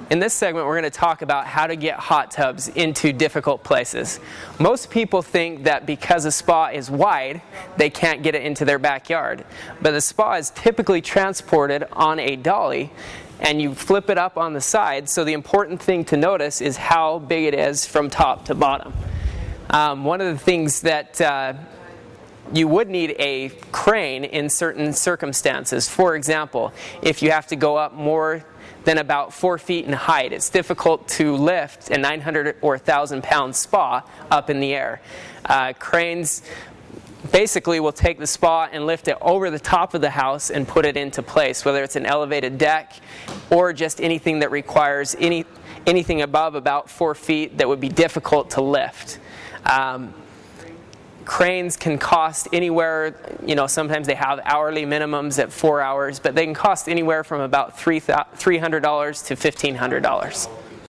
In this segment, we're going to talk about how to get hot tubs into difficult places. Most people think that because a spa is wide, they can't get it into their backyard. But the spa is typically transported on a dolly, and you flip it up on the side, so the important thing to notice is how big it is from top to bottom. One of the things that you would need a crane in certain circumstances. For example, if you have to go up more than about 4 feet in height, it's difficult to lift a 900 or 1,000 pound spa up in the air. Cranes basically will take the spa and lift it over the top of the house and put it into place, whether it's an elevated deck or just anything that requires anything above about 4 feet that would be difficult to lift. Cranes can cost anywhere, sometimes they have hourly minimums at 4 hours, but they can cost anywhere from about $300 to $1,500.